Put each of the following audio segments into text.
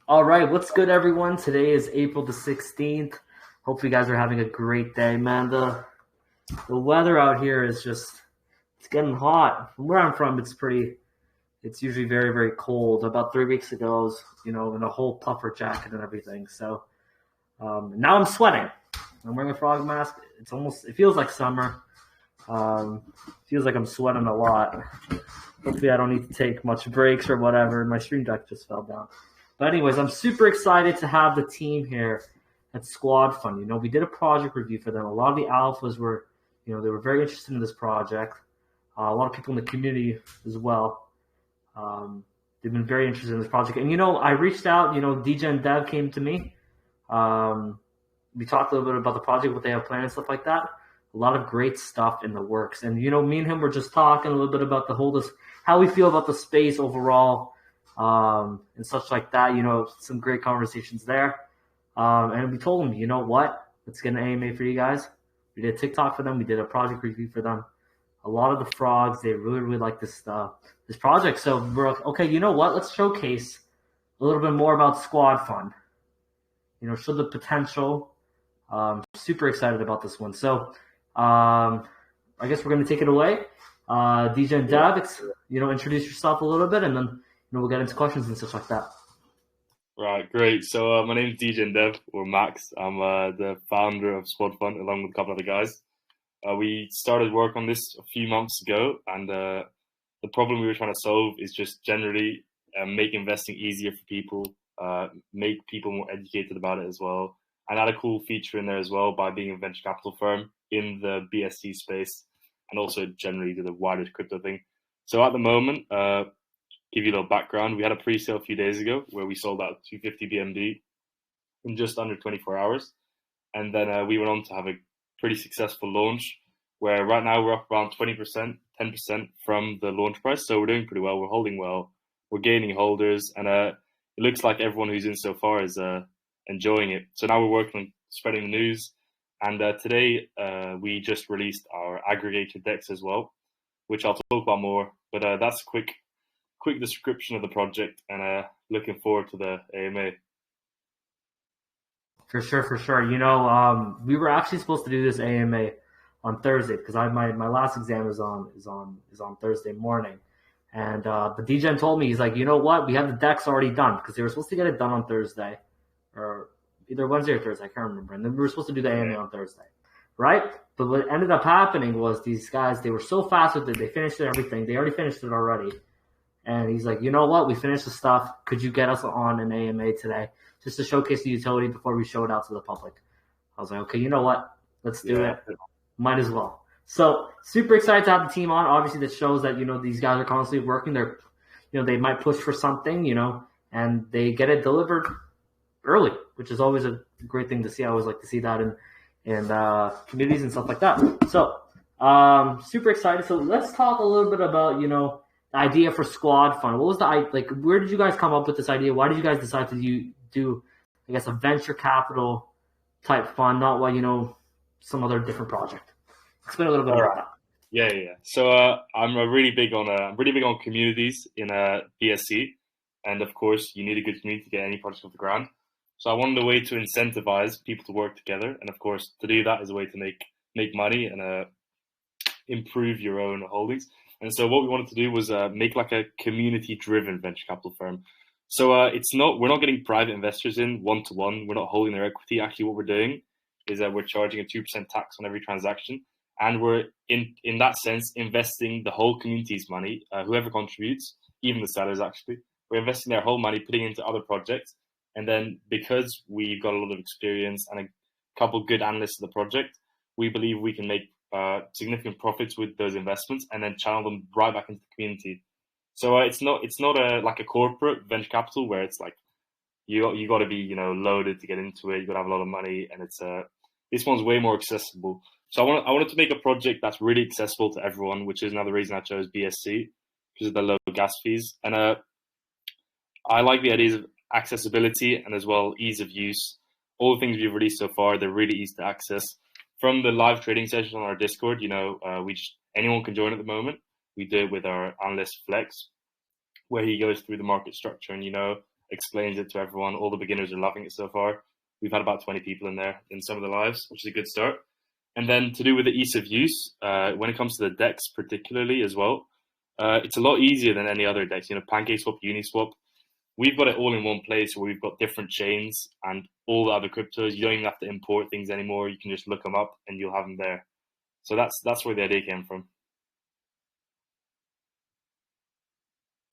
All right, what's good, everyone? Today is April the 16th. Hope you guys are having a great day, man. The weather out here is it's getting hot. From where I'm from, it's usually very, very cold. About 3 weeks ago, I was, in a whole puffer jacket and everything. So now I'm sweating. I'm wearing a frog mask. It feels like summer. Feels like I'm sweating a lot. Hopefully I don't need to take much breaks or whatever. My stream deck just fell down. But anyways, I'm super excited to have the team here at SquadFund. We did a project review for them. A lot of the alphas were, they were very interested in this project. A lot of people in the community as well. They've been very interested in this project. And, I reached out, DJ and Dev came to me. We talked a little bit about the project, what they have planned and stuff like that. A lot of great stuff in the works. And, me and him were just talking a little bit about how we feel about the space overall. And such like that, some great conversations there. And we told them, you know what? Let's get an AMA for you guys. We did a TikTok for them. We did a project review for them. A lot of the frogs, they really, really like this project. So we're like, okay, you know what? Let's showcase a little bit more about SquadFund. Show the potential. Super excited about this one. So I guess we're going to take it away. DJ and Dev, introduce yourself a little bit, and then we'll get into questions and stuff like that. Right, great. So my name's DJ and Dev, or Max. I'm the founder of SquadFund, along with a couple other guys. We started work on this a few months ago, and the problem we were trying to solve is just generally make investing easier for people, make people more educated about it as well, and add a cool feature in there as well by being a venture capital firm in the BSC space, and also generally the wider crypto thing. So at the moment, give you a little background, we had a pre-sale a few days ago where we sold out 250 BMD in just under 24 hours. And then we went on to have a pretty successful launch where right now we're up around 20%, 10% from the launch price. So we're doing pretty well. We're holding well. We're gaining holders. And it looks like everyone who's in so far is enjoying it. So now we're working on spreading the news. And today we just released our aggregator decks as well, which I'll talk about more. But that's a quick description of the project, and looking forward to the AMA. For sure. We were actually supposed to do this AMA on Thursday because my last exam is on Thursday morning, and the DJ told me, he's like, you know what, we have the decks already done because they were supposed to get it done on Thursday, or either Wednesday or Thursday, I can't remember, and then we were supposed to do the AMA on Thursday, right? But what ended up happening was these guys, they were so fast with it, they finished everything, they already finished it already. And he's like, you know what? We finished the stuff. Could you get us on an AMA today just to showcase the utility before we show it out to the public? I was like, okay, you know what? Let's do it. Might as well. So super excited to have the team on. Obviously, that shows that, these guys are constantly working. They're, they might push for something, and they get it delivered early, which is always a great thing to see. I always like to see that in communities and stuff like that. So super excited. So let's talk a little bit about, the idea for SquadFund. What was where did you guys come up with this idea? Why did you guys decide to do I guess, a venture capital type fund, not some other different project? Explain a little bit about that. Yeah. So I'm really big on communities in BSC, and of course, you need a good community to get any project off the ground. So I wanted a way to incentivize people to work together, and of course, to do that is a way to make money and improve your own holdings. And so what we wanted to do was make like a community-driven venture capital firm. So we're not getting private investors in one-to-one. We're not holding their equity. Actually, what we're doing is that we're charging a 2% tax on every transaction. And we're, in that sense, investing the whole community's money, whoever contributes, even the sellers actually. We're investing their whole money, putting into other projects. And then because we've got a lot of experience and a couple good analysts of the project, we believe we can make significant profits with those investments and then channel them right back into the community. So it's not like a corporate venture capital where it's like you got to be loaded to get into it. You got to have a lot of money, and it's this one's way more accessible. So I wanted to make a project that's really accessible to everyone, which is another reason I chose BSC because of the low gas fees. And I like the ideas of accessibility and as well ease of use. All the things we've released so far, they're really easy to access. From the live trading sessions on our Discord, anyone can join at the moment. We do it with our analyst Flex, where he goes through the market structure and explains it to everyone. All the beginners are loving it so far. We've had about 20 people in there in some of the lives, which is a good start. And then to do with the ease of use, when it comes to the DEX particularly as well, it's a lot easier than any other DEX. PancakeSwap, Uniswap, we've got it all in one place where we've got different chains and all the other cryptos. You don't even have to import things anymore. You can just look them up and you'll have them there. So that's where the idea came from.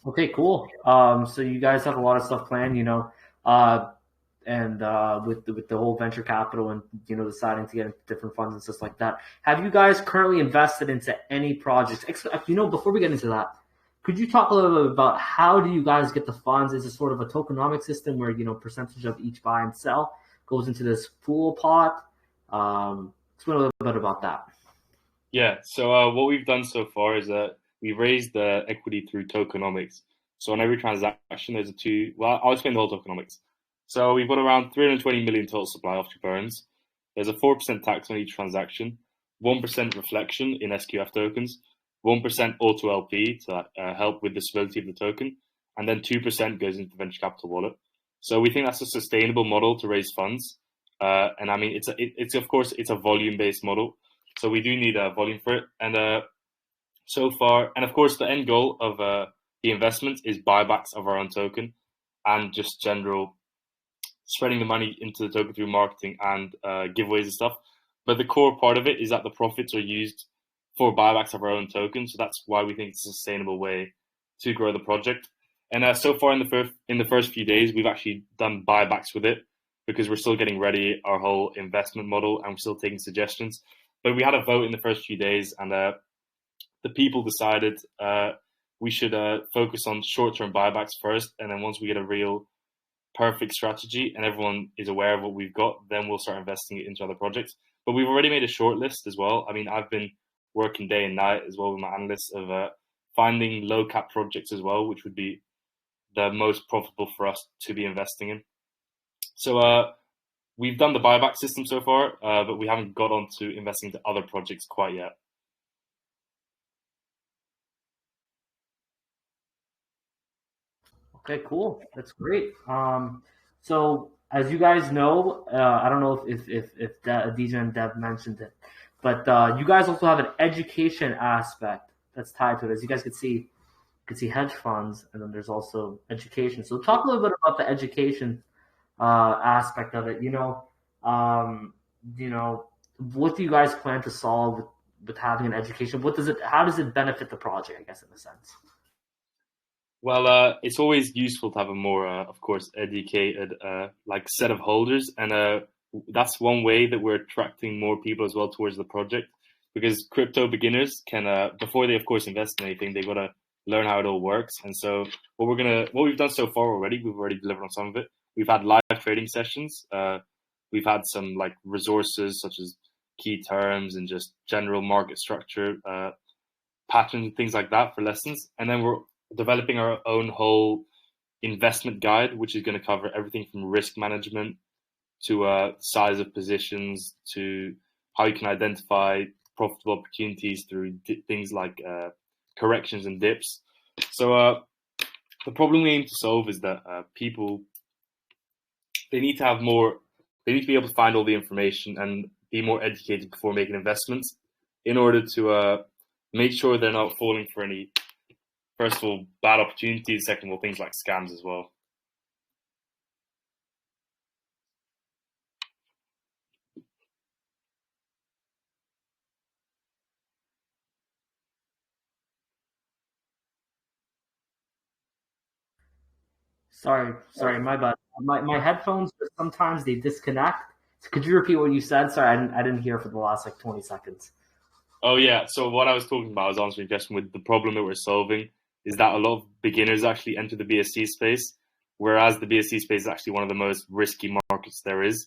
Okay, cool. So you guys have a lot of stuff planned, and with the whole venture capital and deciding to get into different funds and stuff like that. Have you guys currently invested into any projects? Before we get into that, could you talk a little bit about how do you guys get the funds? Is it sort of a tokenomic system where percentage of each buy and sell goes into this pool pot? Explain a little bit about that. Yeah. So what we've done so far is that we raised the equity through tokenomics. So on every transaction, there's I'll explain the whole tokenomics. So we've got around 320 million total supply of burns. There's a 4% tax on each transaction, 1% reflection in SQF tokens, 1% auto LP to help with the stability of the token, and then 2% goes into the venture capital wallet. So we think that's a sustainable model to raise funds. And I mean, it's of course it's a volume based model, so we do need a volume for it. And so far, and of course, the end goal of the investment is buybacks of our own token and just general spreading the money into the token through marketing and giveaways and stuff. But the core part of it is that the profits are used for buybacks of our own token. So that's why we think it's a sustainable way to grow the project. And so far in the first few days, we've actually done buybacks with it because we're still getting ready our whole investment model and we're still taking suggestions. But we had a vote in the first few days, and the people decided we should focus on short-term buybacks first, and then once we get a real perfect strategy and everyone is aware of what we've got, then we'll start investing it into other projects. But we've already made a short list as well. I mean, I've been working day and night as well with my analysts of finding low cap projects as well, which would be the most profitable for us to be investing in. So we've done the buyback system so far, but we haven't got on to investing into other projects quite yet. Okay, cool. That's great. So as you guys know, I don't know if DJ and Dev mentioned it, but you guys also have an education aspect that's tied to it. As you guys can see, hedge funds, and then there's also education. So talk a little bit about the education aspect of it. What do you guys plan to solve with having an education? How does it benefit the project, I guess, in a sense? Well, it's always useful to have a more, of course, educated set of holders, and that's one way that we're attracting more people as well towards the project. Because crypto beginners can, before they of course invest in anything, they've got to learn how it all works. And so what we've done so far already, we've already delivered on some of it. We've had live trading sessions. We've had some resources such as key terms and just general market structure, patterns, things like that for lessons. And then we're developing our own whole investment guide, which is going to cover everything from risk management to size of positions to how you can identify profitable opportunities through things like corrections and dips. So the problem we aim to solve is that people, they need to be able to find all the information and be more educated before making investments in order to make sure they're not falling for any, first of all, bad opportunities, second of all, things like scams as well. Sorry, my bad. My headphones sometimes they disconnect. So could you repeat what you said? Sorry, I didn't hear for the last 20 seconds. Oh yeah, so what I was talking about, I was answering your question with the problem that we're solving is that a lot of beginners actually enter the BSC space, whereas the BSC space is actually one of the most risky markets there is.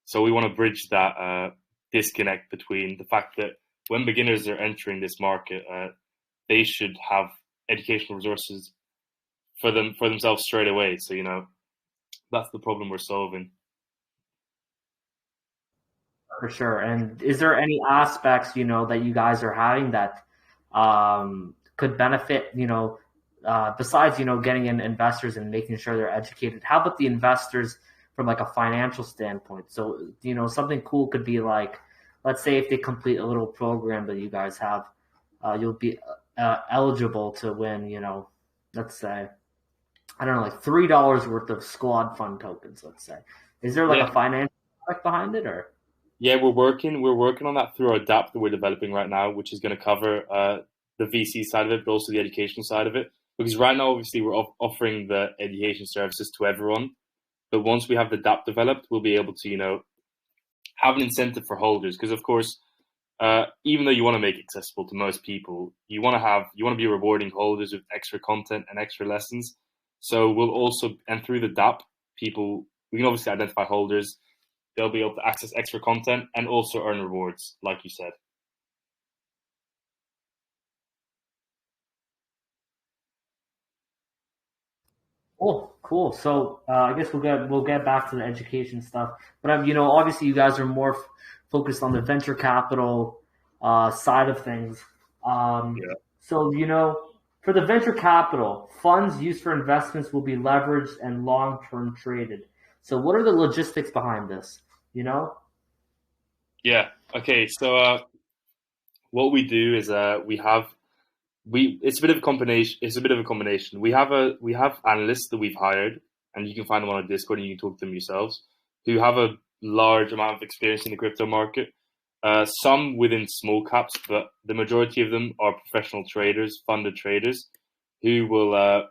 So we want to bridge that disconnect between the fact that when beginners are entering this market, they should have educational resources for themselves straight away. So that's the problem we're solving. For sure. And is there any aspects that you guys are having that could benefit besides, getting in investors and making sure they're educated, how about the investors from like a financial standpoint? So, something cool could be like, let's say if they complete a little program that you guys have, you'll be eligible to win, let's say, I don't know, like $3 worth of SquadFund tokens, let's say. Is there like Yeah, a financial product behind it, or? yeah, we're working on that through our DApp that we're developing right now, which is going to cover the VC side of it, but also the educational side of it. Because right now, obviously, we're offering the education services to everyone. But once we have the DApp developed, we'll be able to, have an incentive for holders. Because of course, even though you want to make it accessible to most people, you want to be rewarding holders with extra content and extra lessons. So we'll also, and through the DApp, we can obviously identify holders. They'll be able to access extra content and also earn rewards, like you said. Cool, cool. So I guess we'll get back to the education stuff, but obviously you guys are more focused on the venture capital side of things. Um, Yeah. so for the venture capital funds used for investments will be leveraged and long term traded. So what are the logistics behind this? You know? Yeah. Okay. So what we do is we it's a bit of a combination. It's a bit of a combination. We have analysts that we've hired, and you can find them on our Discord, and you can talk to them yourselves, who have a large amount of experience in the crypto market. Some within small caps, but the majority of them are professional traders, funded traders, who will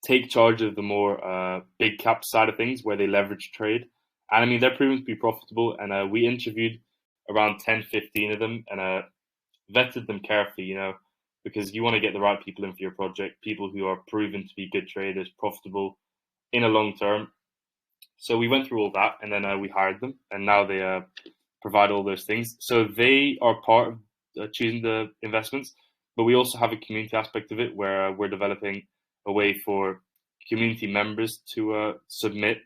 take charge of the more big cap side of things, where they leverage trade. And I mean, they're proven to be profitable. And we interviewed around 10, 15 of them, and vetted them carefully, because you want to get the right people in for your project, people who are proven to be good traders, profitable in a long term. So we went through all that, and then we hired them, and now they provide all those things. So they are part of choosing the investments, but we also have a community aspect of it where we're developing a way for community members to submit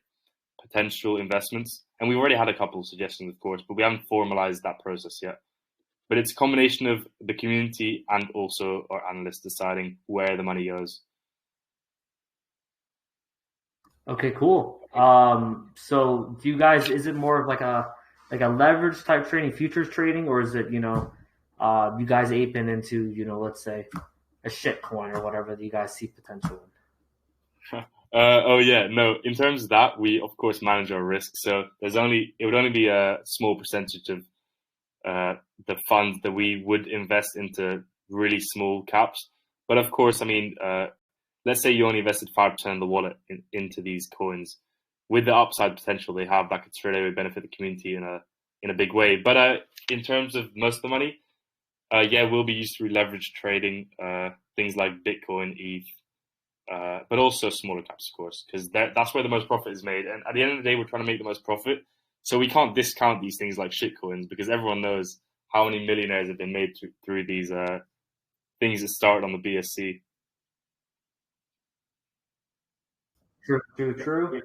potential investments. And we've already had a couple of suggestions, of course, but we haven't formalized that process yet. But it's a combination of the community and also our analysts deciding where the money goes. Okay, cool. So do you guys, is it more of like a leverage type trading, futures trading, or is it, you guys aping into, let's say a shit coin or whatever that you guys see potential in? Oh yeah, no. In terms of that, we of course manage our risk. So it would only be a small percentage of the funds that we would invest into really small caps. But of course, I mean, let's say you only invested 5% of the wallet into these coins, with the upside potential they have, that could straight away benefit the community in a big way. But in terms of most of the money, yeah, will be used through leverage trading, things like Bitcoin, ETH, but also smaller caps, of course, because that's where the most profit is made. And at the end of the day, we're trying to make the most profit. So we can't discount these things like shitcoins, because everyone knows how many millionaires have been made through these things that started on the BSC. True, true, true.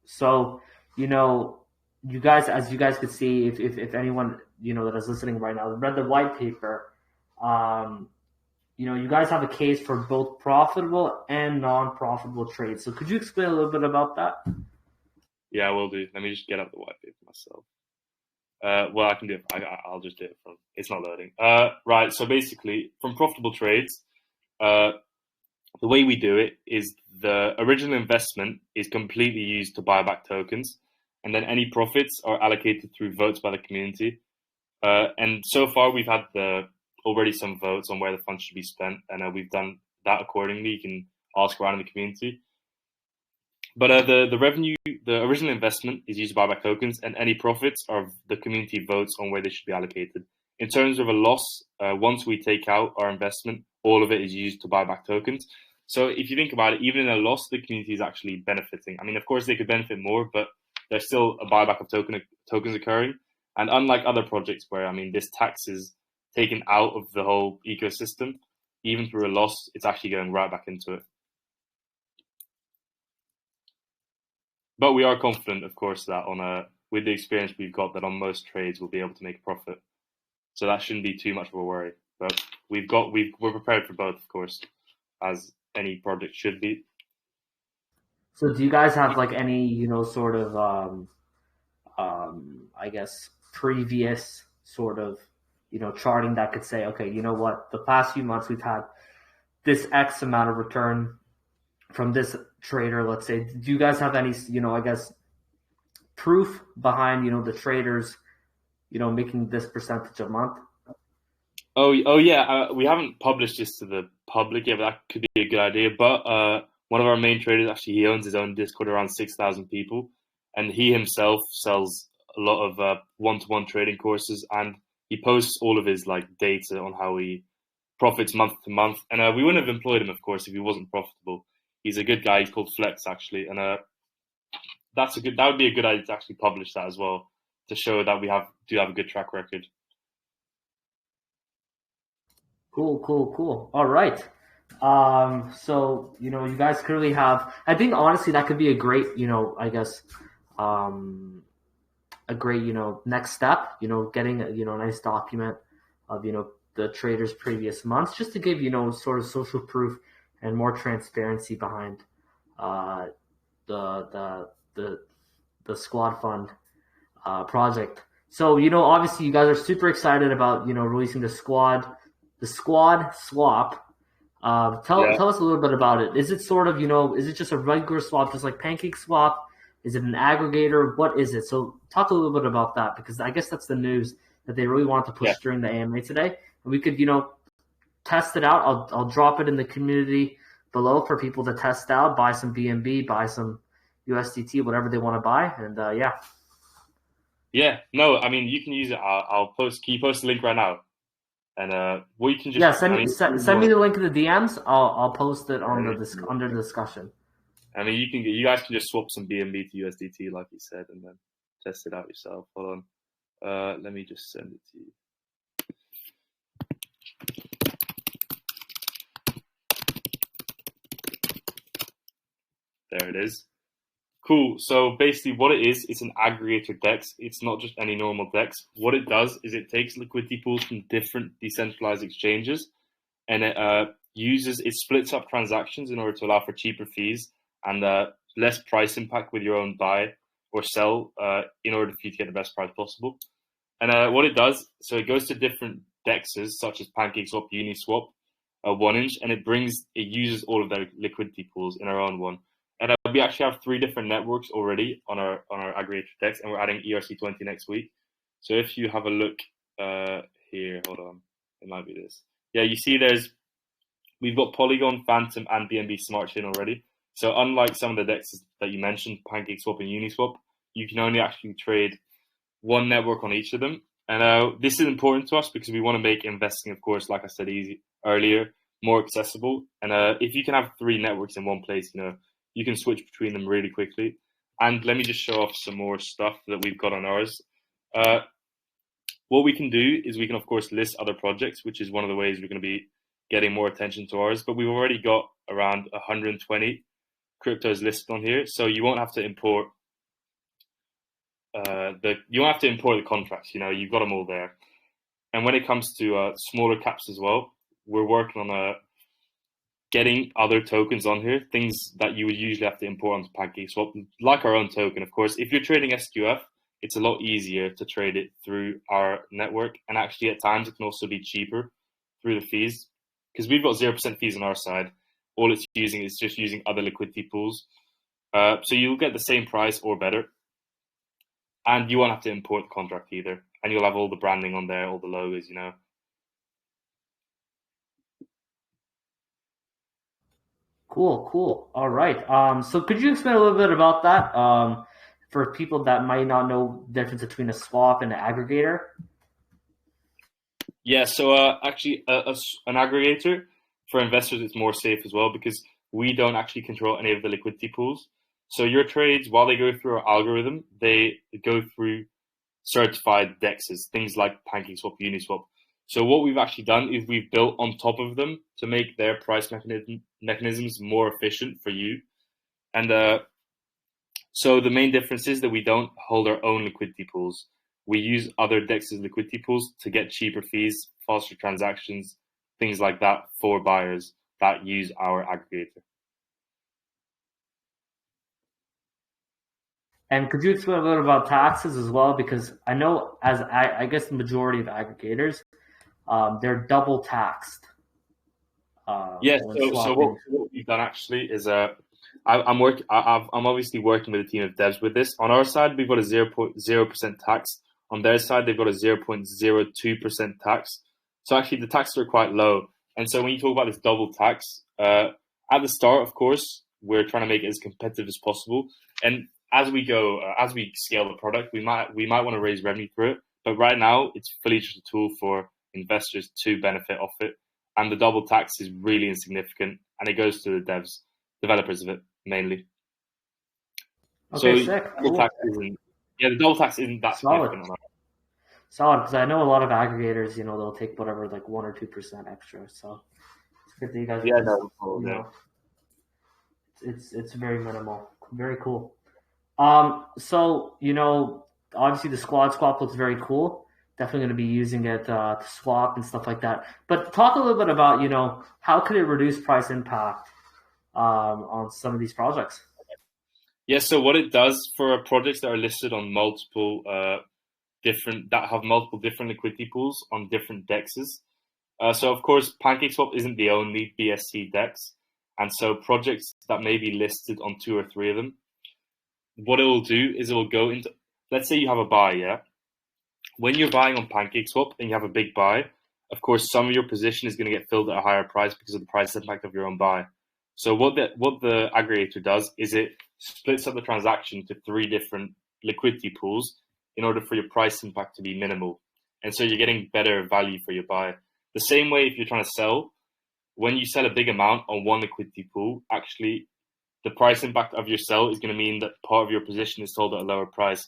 So you know, as you guys could see, if anyone that is listening right now read the white paper, um, you guys have a case for both profitable and non-profitable trades. So could you explain a little bit about that? Yeah, I will do. Let me just get up the white paper myself. Well, I can do it. I'll just do it from. It's not loading. Right. So basically, from profitable trades, uh, the way we do it is the original investment is completely used to buy back tokens, and then any profits are allocated through votes by the community. And so far, we've had already some votes on where the funds should be spent, and we've done that accordingly. You can ask around in the community. But the revenue, the original investment is used to buy back tokens, and any profits are the community votes on where they should be allocated. In terms of a loss, once we take out our investment, all of it is used to buy back tokens. So if you think about it, even in a loss, the community is actually benefiting. I mean, of course, they could benefit more, but there's still a buyback of tokens occurring. And unlike other projects where, I mean, this tax is taken out of the whole ecosystem, even through a loss, it's actually going right back into it. But we are confident, of course, that with the experience we've got, that on most trades we'll be able to make a profit. So that shouldn't be too much of a worry. But we're prepared for both, of course. as any project should be. So do you guys have like any, sort of, I guess, previous sort of, charting that could say, okay, you know what, the past few months we've had this X amount of return from this trader, let's say. Do you guys have any, I guess, proof behind, the traders, making this percentage a month? Oh yeah. We haven't published this to the public yet, but that could be a good idea. But one of our main traders, actually, he owns his own Discord, around 6,000 people, and he himself sells a lot of one-to-one trading courses, and he posts all of his like data on how he profits month to month. And we wouldn't have employed him, of course, if he wasn't profitable. He's a good guy. He's called Flex, actually, and that would be a good idea to actually publish that as well, to show that we do have a good track record. Cool. All right. So, you guys clearly have, I think honestly that could be a great, I guess, a great, next step, getting, a nice document of, the traders' previous months, just to give, sort of social proof and more transparency behind, the SquadFund, project. So, obviously you guys are super excited about, releasing the squad swap. Tell us a little bit about it. Is it sort of, is it just a regular swap, just like Pancake Swap? Is it an aggregator? What is it? So talk a little bit about that, because I guess that's the news that they really want to push during the AMA today. And we could, test it out. I'll drop it in the community below for people to test out, buy some BNB, buy some USDT, whatever they want to buy. And Yeah, no, I mean, you can use it. I'll post. Can you post the link right now? And we can just send me the link in the DMs. I'll post it on under the discussion. I mean, you guys can just swap some BNB to USDT, like you said, and then test it out yourself. Hold on, let me just send it to you. There it is. Cool. So basically what it is, it's an aggregator DEX. It's not just any normal DEX. What it does is it takes liquidity pools from different decentralized exchanges, and it splits up transactions in order to allow for cheaper fees and less price impact with your own buy or sell, in order for you to get the best price possible. And what it does, so it goes to different DEXs such as PancakeSwap, Uniswap, 1inch, and it uses all of their liquidity pools in our own one. And we actually have 3 different networks already on our aggregator DEX, and we're adding ERC20 next week. So if you have a look here, hold on, it might be this. Yeah, you see we've got Polygon, Phantom, and BNB Smart Chain already. So unlike some of the DEXs that you mentioned, PancakeSwap and Uniswap, you can only actually trade one network on each of them. And this is important to us because we want to make investing, of course, like I said earlier, more accessible. And if you can have 3 networks in one place, you can switch between them really quickly. And let me just show off some more stuff that we've got on ours. What we can do is we can, of course, list other projects, which is one of the ways we're going to be getting more attention to ours. But we've already got around 120 cryptos listed on here, so you won't have to import the contracts. You've got them all there. And when it comes to smaller caps as well, we're working on getting other tokens on here, things that you would usually have to import onto PancakeSwap, like our own token, of course. If you're trading SQF, it's a lot easier to trade it through our network. And actually, at times, it can also be cheaper through the fees, because we've got 0% fees on our side. All it's using is just using other liquidity pools. So you'll get the same price or better. And you won't have to import the contract either. And you'll have all the branding on there, all the logos, Cool. All right. So could you explain a little bit about that, for people that might not know the difference between a swap and an aggregator? Yeah, so actually an aggregator for investors is more safe as well, because we don't actually control any of the liquidity pools. So your trades, while they go through our algorithm, they go through certified DEXs, things like PancakeSwap, Uniswap. So what we've actually done is we've built on top of them to make their price mechanisms more efficient for you. And so the main difference is that we don't hold our own liquidity pools. We use other DEXs liquidity pools to get cheaper fees, faster transactions, things like that for buyers. that use our aggregator. And could you explain a little about taxes as well? Because I know, as I guess the majority of aggregators, they're double taxed. So what we've done actually is I'm obviously working with a team of devs with this. On our side, we've got a 0.0% tax. On their side, they've got a 0.02% tax. So actually, the taxes are quite low. And so when you talk about this double tax, at the start, of course, we're trying to make it as competitive as possible. And as we go, as we scale the product, we might want to raise revenue through it. But right now, it's fully just a tool for investors to benefit off it. And the double tax is really insignificant, and it goes to the developers of it mainly. Okay, sick. The double tax isn't that significant. Solid, because I know a lot of aggregators, they'll take whatever, like 1 or 2% extra. So it's good that you guys it's very minimal. Very cool. So obviously the squad swap looks very cool. Definitely going to be using it to swap and stuff like that. But talk a little bit about, how could it reduce price impact on some of these projects? Yeah, so what it does for projects that are listed on multiple different liquidity pools on different dexes. So of course, PancakeSwap isn't the only BSC dex, and so projects that may be listed on 2 or 3 of them, what it will do is it will go into, let's say you have a buy, yeah. When you're buying on PancakeSwap and you have a big buy, of course, some of your position is going to get filled at a higher price because of the price impact of your own buy. So what the aggregator does is it splits up the transaction to 3 different liquidity pools in order for your price impact to be minimal. And so you're getting better value for your buy. The same way if you're trying to sell, when you sell a big amount on one liquidity pool, actually the price impact of your sell is going to mean that part of your position is sold at a lower price.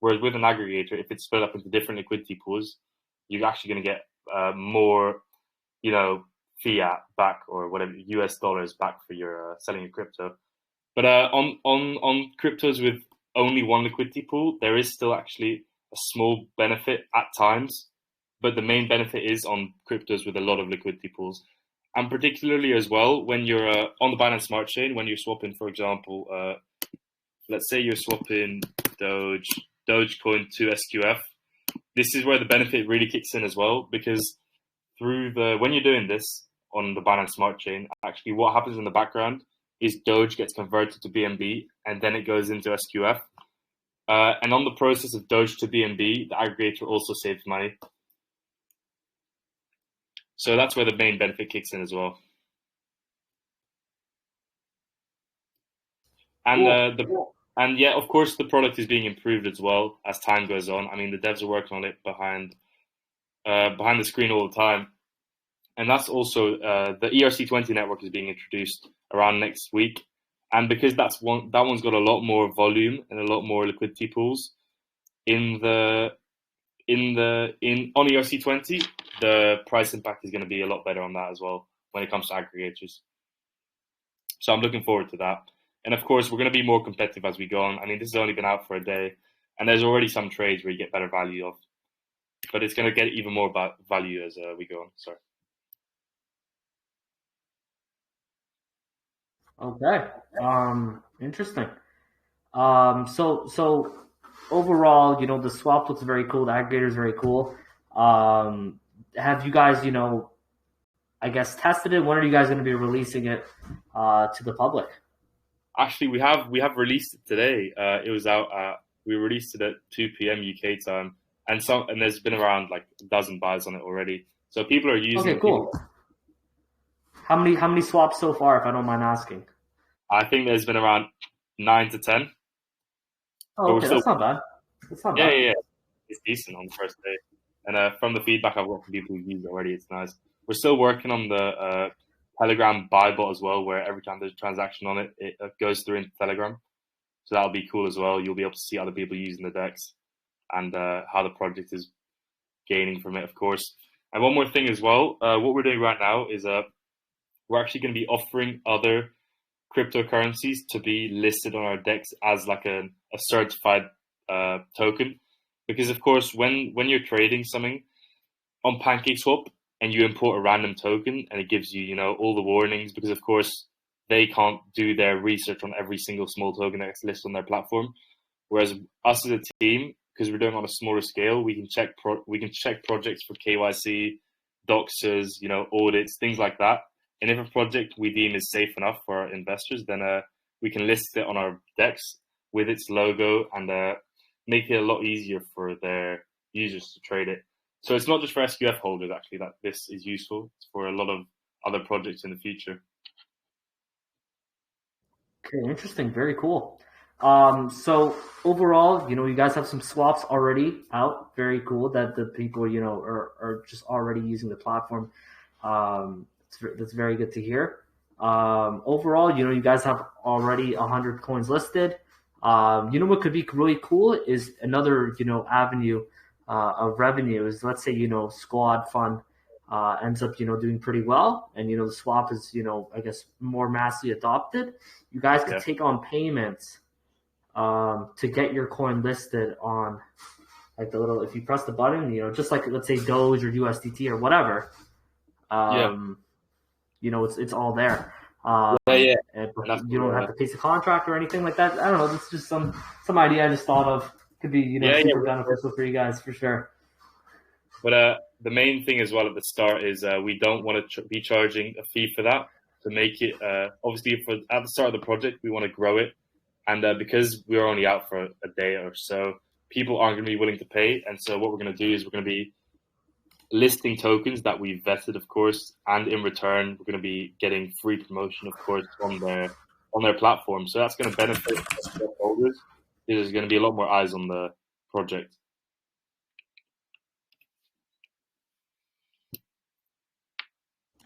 Whereas with an aggregator, if it's split up into different liquidity pools, you're actually going to get more, fiat back or whatever, US dollars back for your selling your crypto. But on cryptos with only one liquidity pool, there is still actually a small benefit at times. But the main benefit is on cryptos with a lot of liquidity pools. And particularly as well, when you're on the Binance Smart Chain, when you're swapping, for example, let's say you're swapping Dogecoin to SQF, this is where the benefit really kicks in as well, because when you're doing this on the Binance Smart Chain, actually what happens in the background is Doge gets converted to BNB and then it goes into SQF. And on the process of Doge to BNB, the aggregator also saves money. So that's where the main benefit kicks in as well. And cool. And yeah, of course, the product is being improved as well as time goes on. I mean, the devs are working on it behind the screen all the time. And that's also the ERC20 network is being introduced around next week. And because that one's got a lot more volume and a lot more liquidity pools on ERC20, the price impact is going to be a lot better on that as well when it comes to aggregators. So I'm looking forward to that. And of course, we're going to be more competitive as we go on. I mean, this has only been out for a day, and there's already some trades where you get better value of, but it's going to get even more value as we go on. Sorry. Okay. Interesting. So overall, the swap looks very cool. The aggregator is very cool. Have you guys, I guess tested it? When are you guys going to be releasing it to the public? Actually, we have released it today. It was out. We released it at 2 p.m. UK time, and there's been around like a dozen buys on it already. So people are using. Okay, cool. How many swaps so far, if I don't mind asking? I think there's been around 9 to 10. Oh, okay, that's not bad. That's not bad. Yeah. It's decent on the first day, and from the feedback I've got from people who've used it already, it's nice. We're still working on the Telegram buy bot as well, where every time there's a transaction on it, it goes through into Telegram. So that'll be cool as well. You'll be able to see other people using the DEX and how the project is gaining from it, of course. And one more thing as well, what we're doing right now is we're actually going to be offering other cryptocurrencies to be listed on our DEX as like a certified token. Because of course, when you're trading something on PancakeSwap, and you import a random token, and it gives you, you know, all the warnings, because of course they can't do their research on every single small token that's listed on their platform. Whereas us as a team, because we're doing on a smaller scale, we can check projects for KYC, doxers, you know, audits, things like that. And if a project we deem is safe enough for our investors, then we can list it on our DEX with its logo, and make it a lot easier for their users to trade it. So it's not just for SQF holders, actually, that this is useful. It's for a lot of other projects in the future. Okay, interesting. Very cool. So overall, you know, you guys have some swaps already out. Very cool that the people, you know, are just already using the platform. That's very good to hear. Overall, you know, you guys have already 100 coins listed. You know what could be really cool is another, you know, avenue of revenue is, let's say, you know, SquadFund ends up, you know, doing pretty well, and you know the swap is, you know, I guess more massively adopted. You guys could take on payments to get your coin listed on, like, the little, if you press the button, you know, just like, let's say, Doge or USDT or whatever. You know, it's all there. And you don't have to pay the contract or anything like that. I don't know. This is just some idea I just thought of. Could be, you know, super beneficial for you guys for sure. But the main thing as well at the start is we don't want to be charging a fee for that, to make it obviously at the start of the project we want to grow it, and because we're only out for a day or so, people aren't going to be willing to pay. And so what we're going to do is we're going to be listing tokens that we've vetted, of course, and in return we're going to be getting free promotion, of course, on their platform. So that's going to benefit holders. There's going to be a lot more eyes on the project.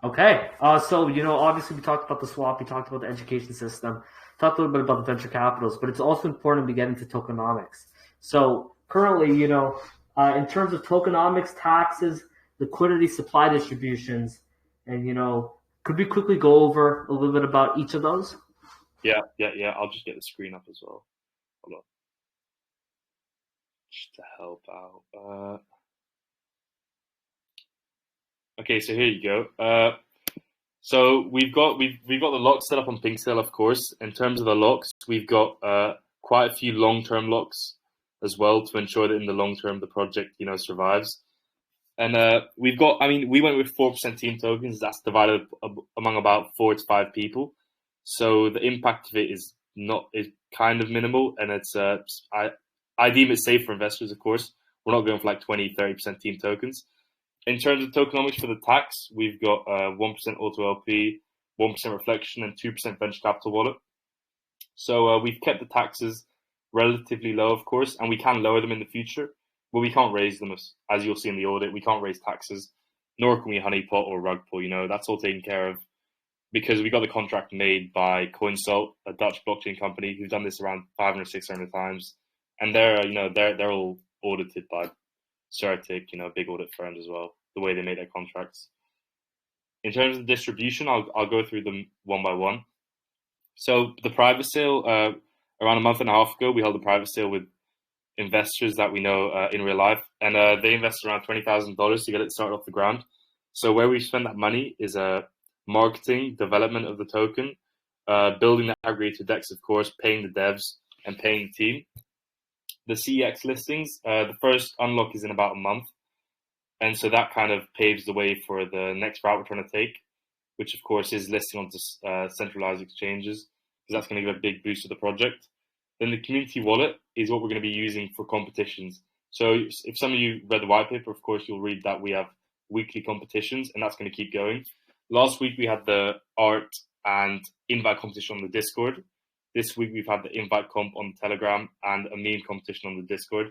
Okay. So, you know, obviously we talked about the swap, we talked about the education system, talked a little bit about the venture capitals, but it's also important to get into tokenomics. So currently, you know, in terms of tokenomics, taxes, liquidity, supply distributions, and, you know, could we quickly go over a little bit about each of those? Yeah. I'll just get the screen up as well. Hold on. Just to help out. Okay, so here you go. So we've got the locks set up on Pinksale, of course. In terms of the locks, we've got quite a few long-term locks as well, to ensure that in the long term the project, you know, survives. And we went with 4% team tokens. That's divided among about 4 to 5 people. So the impact of it is kind of minimal, and it's I deem it safe for investors, of course. We're not going for like 20-30% team tokens. In terms of tokenomics for the tax, we've got 1% auto LP, 1% reflection, and 2% venture capital wallet. So we've kept the taxes relatively low, of course, and we can lower them in the future, but we can't raise them, as you'll see in the audit. We can't raise taxes, nor can we honeypot or rug pull. You know, that's all taken care of because we got the contract made by CoinSalt, a Dutch blockchain company who've done this around 500, 600 times, and they're all audited by Certic, you know, big audit firms as well, the way they make their contracts. In terms of distribution, I'll go through them one by one. So the private sale, around a month and a half ago, we held a private sale with investors that we know in real life, and they invested around $20,000 to get it started off the ground. So where we spend that money is marketing, development of the token, building the aggregator DEX, of course, paying the devs, and paying the team. The CEX listings, the first unlock is in about a month. And so that kind of paves the way for the next route we're trying to take, which of course is listing onto centralized exchanges, because that's going to give a big boost to the project. Then the community wallet is what we're going to be using for competitions. So if some of you read the white paper, of course, you'll read that we have weekly competitions, and that's going to keep going. Last week we had the art and invite competition on the Discord. This week we've had the invite comp on Telegram and a meme competition on the Discord.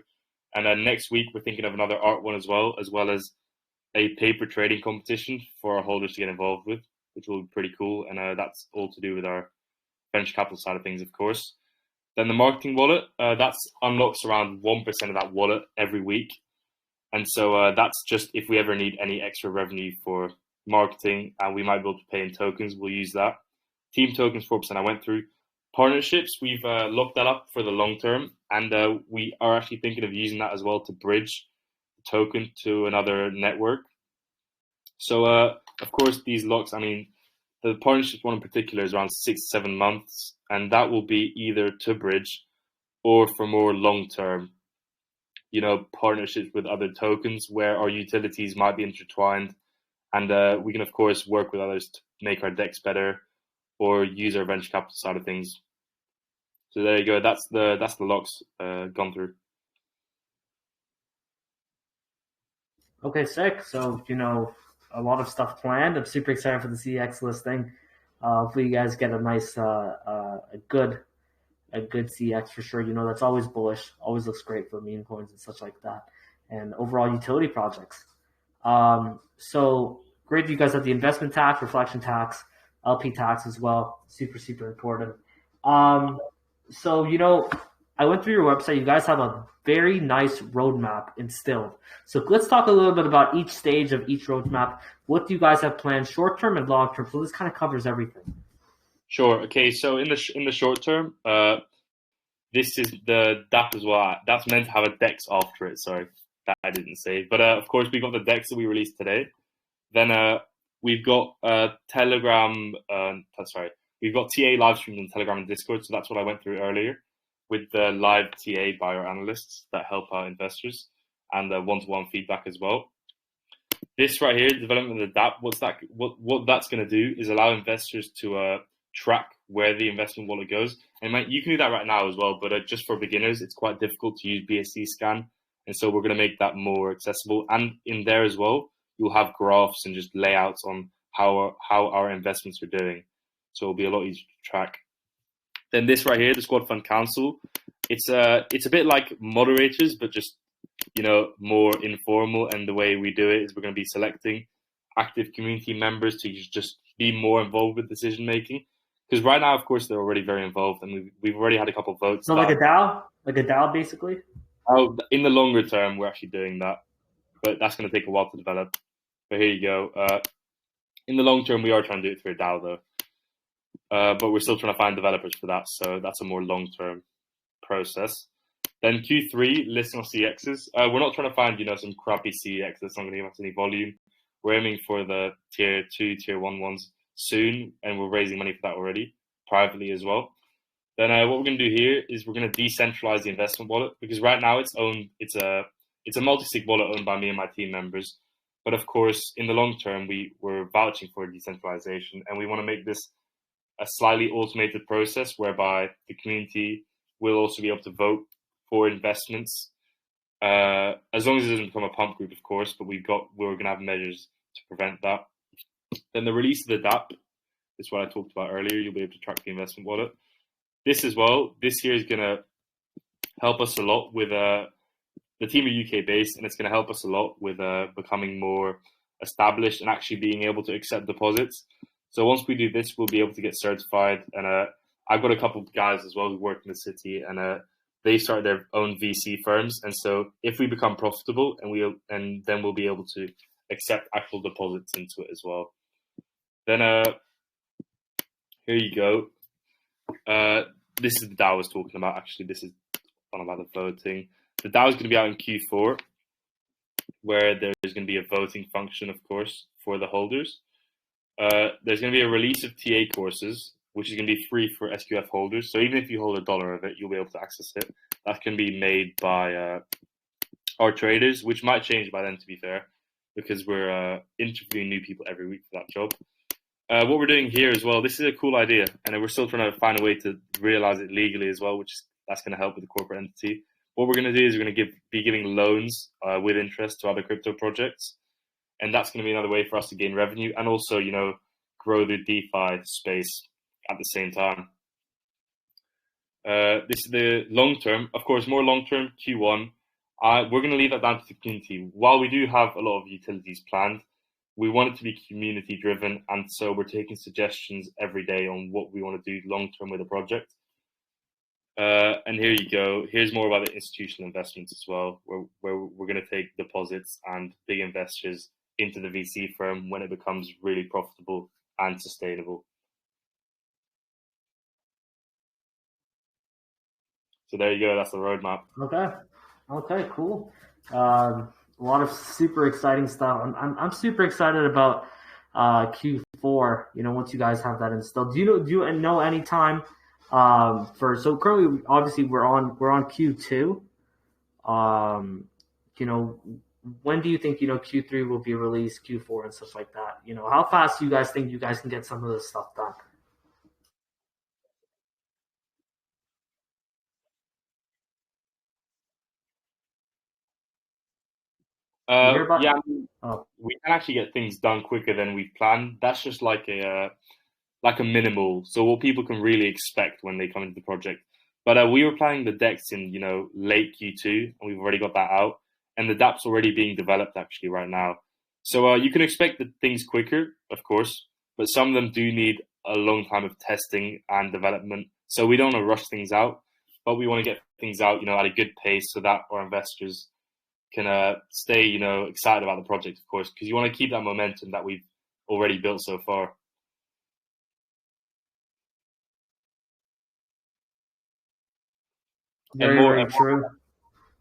And then next week we're thinking of another art one as well as a paper trading competition for our holders to get involved with, which will be pretty cool. And that's all to do with our venture capital side of things, of course. Then the marketing wallet, that unlocks around 1% of that wallet every week. And so that's just if we ever need any extra revenue for marketing and we might be able to pay in tokens, we'll use that. Team tokens, 4% I went through. Partnerships, we've locked that up for the long term, and we are actually thinking of using that as well to bridge the token to another network. So, of course, these locks, I mean, the partnership one in particular is around 6 to 7 months, and that will be either to bridge or for more long-term, partnerships with other tokens where our utilities might be intertwined, and we can, of course, work with others to make our decks better or use our venture capital side of things. So there you go. That's the locks gone through. Okay, sick. So, a lot of stuff planned. I'm super excited for the CX listing. Hopefully you guys get a nice, a good CX for sure. That's always bullish, always looks great for meme coins and such like that, and overall utility projects. So great that you guys have the investment tax, reflection tax, LP tax as well. Super, super important. So, I went through your website. You guys have a very nice roadmap instilled. So let's talk a little bit about each stage of each roadmap. What do you guys have planned short term and long term? So this kind of covers everything. Sure. Okay. So in the short term, this is the DAP as well. That's meant to have a DEX after it. Sorry, that I didn't say. But of course, we've got the DEX that we released today. Then we've got Telegram. Sorry, we've got TA live streams on Telegram and Discord. So that's what I went through earlier with the live TA by our analysts that help our investors and one-to-one feedback as well. This right here, the development of the DAP, what that's going to do is allow investors to track where the investment wallet goes. And you can do that right now as well, but just for beginners, it's quite difficult to use BSC scan. And so we're going to make that more accessible. And in there as well, you'll have graphs and just layouts on how our investments are doing. So it'll be a lot easier to track. Then this right here, the SquadFund Council, it's a bit like moderators, but just more informal. And the way we do it is we're going to be selecting active community members to just be more involved with decision making. Because right now, of course, they're already very involved, and we've already had a couple of votes. So like a DAO, basically. Oh, in the longer term, we're actually doing that, but that's going to take a while to develop. But here you go. In the long term, we are trying to do it through a DAO, though. But we're still trying to find developers for that, so that's a more long-term process. Then Q3, listing on CXs. We're not trying to find, some crappy CX that's not going to give us any volume. We're aiming for the tier 2, tier 1 ones soon, and we're raising money for that already, privately as well. Then what we're going to do here is we're going to decentralize the investment wallet, because right now it's a multi-sig wallet owned by me and my team members. But of course, in the long term, we're vouching for decentralization, and we want to make this a slightly automated process whereby the community will also be able to vote for investments, as long as it doesn't become a pump group, of course. But we're going to have measures to prevent that. Then the release of the DAP is what I talked about earlier. You'll be able to track the investment wallet. This as well. This year is going to help us a lot with the team are UK based, and it's going to help us a lot with becoming more established and actually being able to accept deposits. So once we do this, we'll be able to get certified. And I've got a couple of guys as well who work in the city, and they start their own VC firms. And so if we become profitable, and then we'll be able to accept actual deposits into it as well. Then here you go. This is the DAO I was talking about. Actually, this is one about the voting. The DAO is going to be out in Q4, where there's going to be a voting function, of course, for the holders. There's going to be a release of TA courses, which is going to be free for SQF holders. So even if you hold $1 of it, you'll be able to access it. That can be made by our traders, which might change by then, to be fair, because we're interviewing new people every week for that job. What we're doing here as well, this is a cool idea, and we're still trying to find a way to realize it legally as well, that's going to help with the corporate entity. What we're going to do is we're going to be giving loans with interest to other crypto projects, and that's going to be another way for us to gain revenue and also, grow the DeFi space at the same time. This is the long term. Of course, more long term, Q1. We're going to leave that down to the community. While we do have a lot of utilities planned, we want it to be community driven, and so we're taking suggestions every day on what we want to do long term with the project. And here you go. Here's more about the institutional investments as well, where we're going to take deposits and big investors into the VC firm when it becomes really profitable and sustainable. So there you go. That's the roadmap. Okay, cool. A lot of super exciting stuff. I'm super excited about Q4. Once you guys have that installed, do you know any time so currently obviously we're on Q2. Um, you know, when do you think Q3 will be released, Q4 and stuff like that? How fast do you guys think you guys can get some of this stuff done? You hear Yeah, about? I mean, Oh, we can actually get things done quicker than we planned. That's just like a minimal, so what people can really expect when they come into the project. But we were planning the decks in late Q2, and we've already got that out, and the dApp's already being developed actually right now. So you can expect the things quicker, of course, but some of them do need a long time of testing and development. So we don't want to rush things out, but we want to get things out, at a good pace so that our investors can stay, excited about the project, of course, because you want to keep that momentum that we've already built so far. And very, more, very true.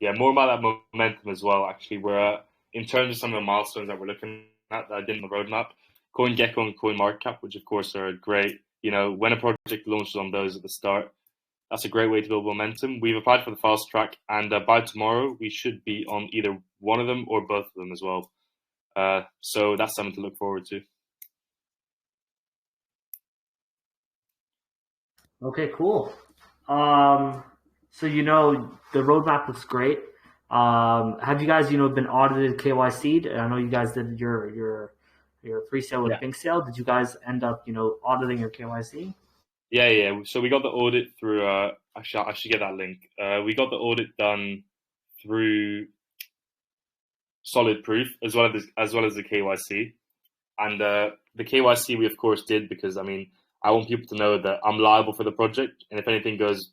yeah, more about that momentum as well. Actually, we're in terms of some of the milestones that we're looking at that I did in the roadmap, CoinGecko and CoinMarketCap, which of course are great. When a project launches on those at the start, that's a great way to build momentum. We've applied for the fast track, and by tomorrow we should be on either one of them or both of them as well. So that's something to look forward to. Okay, cool. Um, so the roadmap looks great. Have you guys been audited, KYC'd? I know you guys did your pre-sale with Yeah. Pink Sale. Did you guys end up auditing your KYC? Yeah, yeah. So we got the audit through. I should get that link. We got the audit done through Solid Proof as well as the KYC. And the KYC we of course did because I want people to know that I'm liable for the project, and if anything goes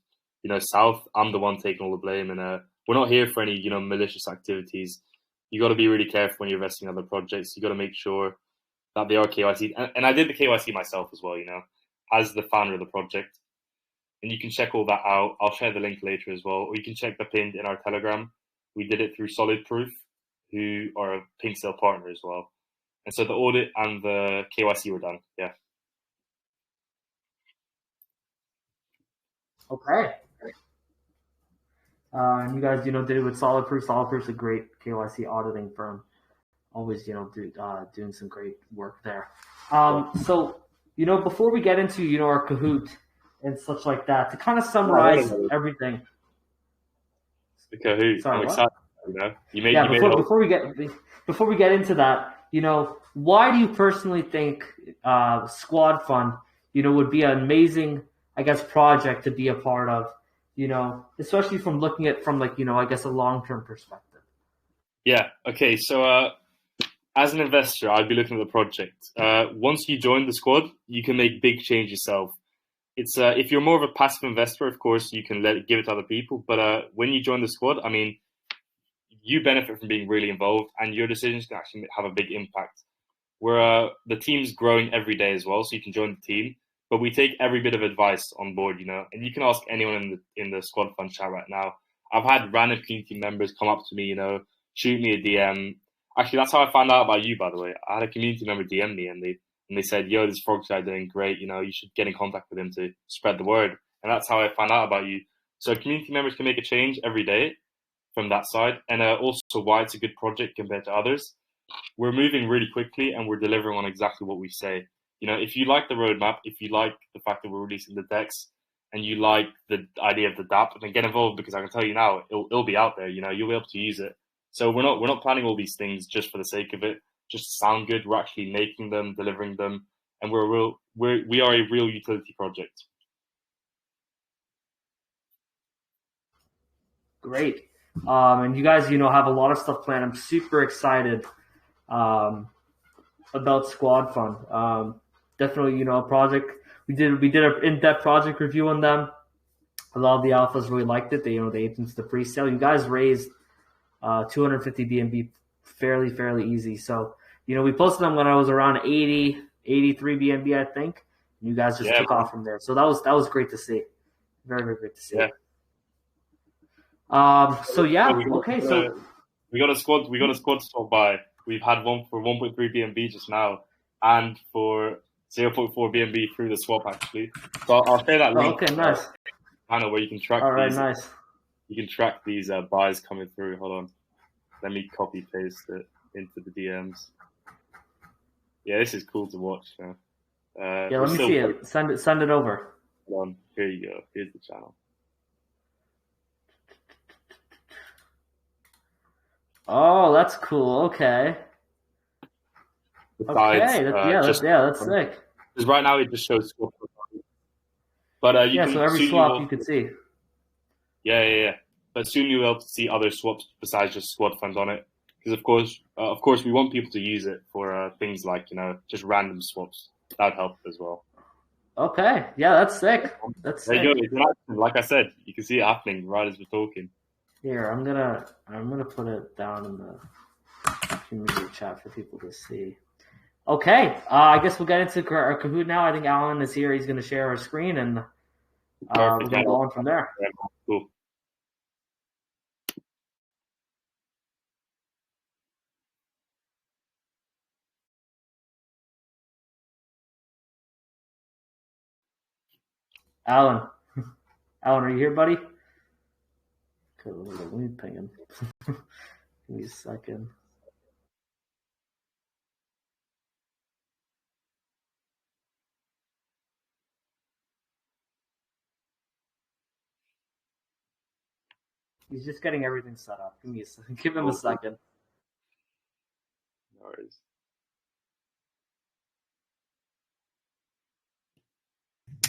south, I'm the one taking all the blame. And we're not here for any malicious activities. You got to be really careful when you're investing in other projects. You got to make sure that they are KYC. And I did the KYC myself as well, as the founder of the project. And you can check all that out. I'll share the link later as well, or you can check the pinned in our Telegram. We did it through Solid Proof, who are a Pink Sale partner as well. And so the audit and the KYC were done. Yeah. Okay. And you guys did it with Solid Proof. Solid Proof's a great KYC auditing firm. Always doing some great work there. So before we get into our Kahoot and such like that, to kind of summarize everything. The Kahoot. I'm Sorry, what? excited. Yeah, You made it all. before we get into that, why do you personally think SquadFund, would be an amazing, I guess, project to be a part of, especially from looking at from like, I guess a long-term perspective. Yeah. Okay. So as an investor, I'd be looking at the project. Once you join the squad, you can make big change yourself. It's if you're more of a passive investor, of course, you can give it to other people. But when you join the squad, you benefit from being really involved, and your decisions can actually have a big impact. Where the team's growing every day as well, so you can join the team. But we take every bit of advice on board, and you can ask anyone in the Squad Fund chat right now. I've had random community members come up to me, shoot me a DM. Actually, that's how I found out about you, by the way. I had a community member DM me, and they said, "Yo, this Frogs guy doing great. You should get in contact with him to spread the word." And that's how I found out about you. So community members can make a change every day from that side, and also why it's a good project compared to others. We're moving really quickly, and we're delivering on exactly what we say. If you like the roadmap, if you like the fact that we're releasing the decks, and you like the idea of the dApp, then get involved, because I can tell you now, it'll be out there. You'll be able to use it. So we're not planning all these things just for the sake of it, just to sound good. We're actually making them, delivering them, and we are a real utility project. Great. And you guys, have a lot of stuff planned. I'm super excited about Squad Fund. Definitely, a project. We did an in-depth project review on them. A lot of the alphas really liked it. They ate into the pre-sale. You guys raised 250 BNB fairly easy. So we posted them when I was around 80, 83 BNB, I think. And you guys just took off from there. So that was great to see. Very, very great to see. Yeah. So yeah. Okay. So We got a squad swap buy. We've had one for 1.3 BNB just now, and for 0.4 BNB through the swap actually. So I'll share that link. Okay, nice. Panel where you can track All right, these. nice. You can track these buys coming through. Hold on, let me copy paste it into the DMs. Yeah, this is cool to watch. Yeah, let me see it. Send it over. Hold on, here you go. Here's the channel. Oh, that's cool. Okay. Besides, that's sick. Because right now it just shows swap. But you can so every swap you could see. Yeah. But soon you'll be able to see other swaps besides just SquadFund on it. Because of course, we want people to use it for things like just random swaps. That would help as well. Okay, yeah, that's sick. There you go. It's an action. Like I said, you can see it happening right as we're talking. Here, I'm gonna put it down in the community chat for people to see. Okay, I guess we'll get into our Kahoot now. I think Alan is here. He's gonna share our screen, and we're gonna go on from there. Cool. Alan, are you here, buddy? Let me ping him. Give me a second. He's just getting everything set up. Give him a second. No worries.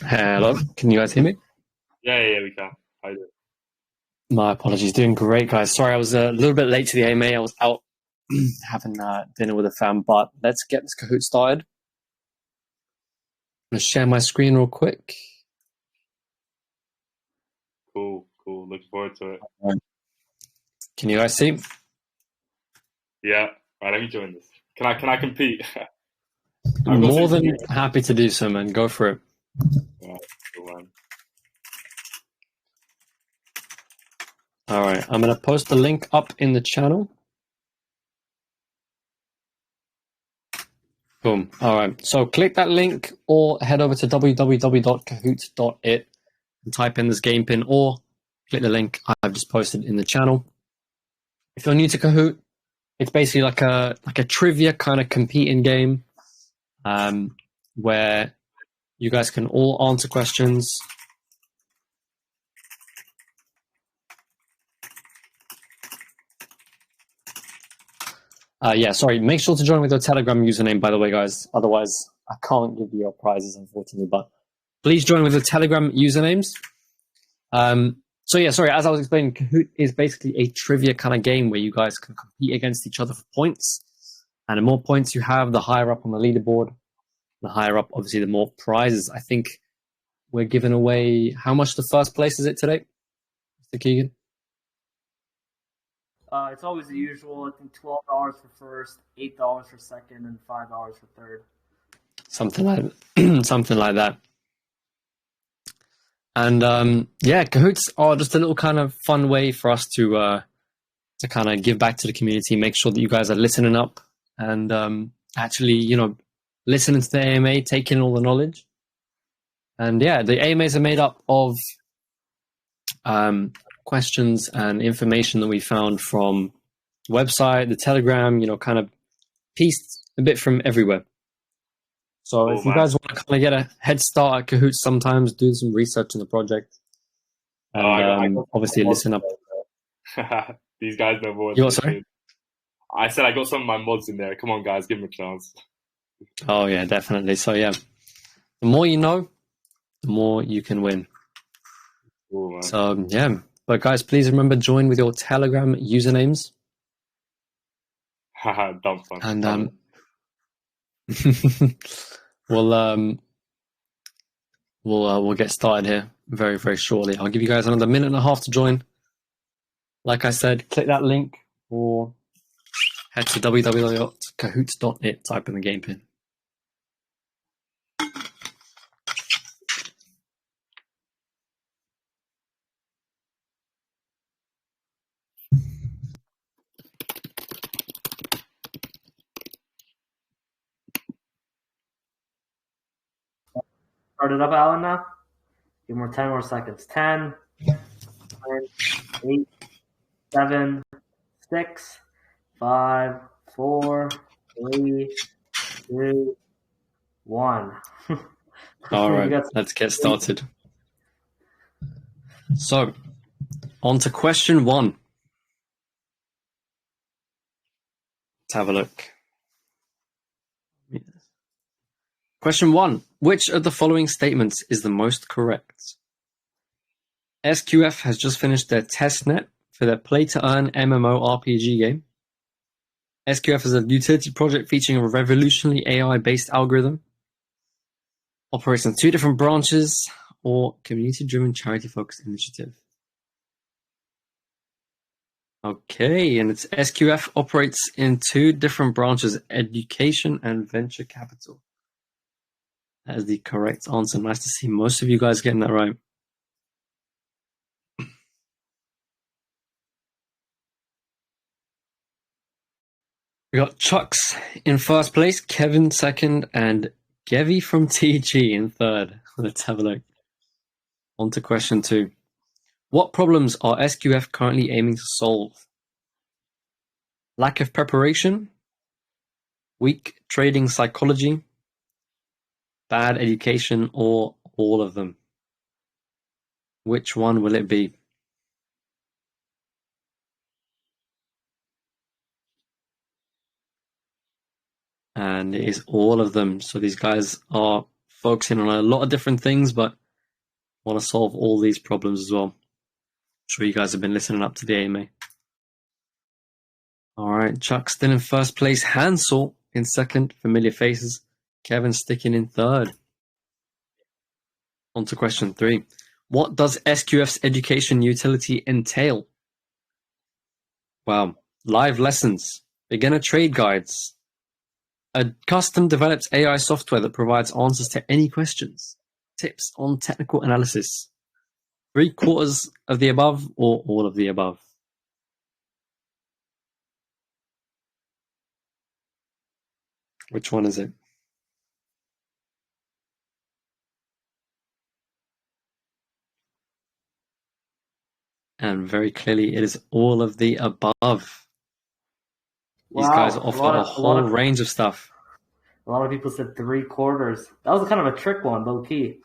Hello, can you guys hear me? Yeah, we can. How you doing? My apologies. Doing great, guys. Sorry, I was a little bit late to the AMA. I was out having dinner with a fam, but let's get this Kahoot started. I'm going to share my screen real quick. Cool. Looking forward to it. Can you guys see? Yeah. Right, let me join this. Can I compete? I'm more than happy to do so, man. Go for it. Yeah, cool, man. All right, I'm going to post the link up in the channel. Boom. All right, so click that link or head over to www.kahoot.it and type in this game pin, or click the link I've just posted in the channel. If you're new to Kahoot, it's basically like a trivia kind of competing game where you guys can all answer questions. Make sure to join with your Telegram username, by the way, guys. Otherwise, I can't give you your prizes, unfortunately. But please join with the Telegram usernames. As I was explaining, Kahoot is basically a trivia kind of game where you guys can compete against each other for points. And the more points you have, the higher up on the leaderboard. The higher up, obviously, the more prizes. I think we're giving away, how much the first place is it today, Mr. Keegan? It's always the usual. I think $12 for first, $8 for second, and $5 for third. Something like that. And Kahoots are just a little kind of fun way for us to kind of give back to the community, make sure that you guys are listening up and actually, listening to the AMA, taking all the knowledge. And yeah, the AMAs are made up of questions and information that we found from the website, the Telegram, kind of pieced a bit from everywhere. So if you guys want to kind of get a head start at Kahoot, sometimes do some research in the project. And obviously listen up. These guys know more. You what, sorry? I said I got some of my mods in there. Come on, guys, give them a chance. Oh, yeah, definitely. So, yeah, the more you know, the more you can win. Cool, so, yeah. But, guys, please remember, join with your Telegram usernames. Dumb fun. And we'll get started here very, very shortly. I'll give you guys another minute and a half to join. Like I said, click that link or head to www.kahoot.it, type in the game pin. Start it up, Alan, now. Give more 10 more seconds. 10, 9, 8, 7, 6, 5, 4, 3, 2, 1. All right, let's get started. So, on to question 1. Let's have a look. Question 1. Which of the following statements is the most correct? SQF has just finished their testnet for their play-to-earn MMORPG game. SQF is a utility project featuring a revolutionary AI-based algorithm. Operates in 2 different branches, or community-driven charity-focused initiative. Okay, and it's SQF operates in 2 different branches, education and venture capital. That is the correct answer. Nice to see most of you guys getting that right. We got Chucks in first place, Kevin second, and Gevi from TG in third. Let's have a look. On to question 2. What problems are SQF currently aiming to solve? Lack of preparation, weak trading psychology, bad education, or all of them? Which one will it be? And it is all of them. So these guys are focusing on a lot of different things, but want to solve all these problems as well. I'm sure you guys have been listening up to the AMA. All right, Chuck still in first place. Hansel in second. Familiar faces. Kevin sticking in third. On to question 3. What does SQF's education utility entail? Wow. Live lessons, beginner trade guides, a custom developed AI software that provides answers to any questions, tips on technical analysis, 3/4 of the above, or all of the above? Which one is it? And very clearly, it is all of the above. These guys offer a whole range of stuff. A lot of people said 3/4. That was kind of a trick one, low key.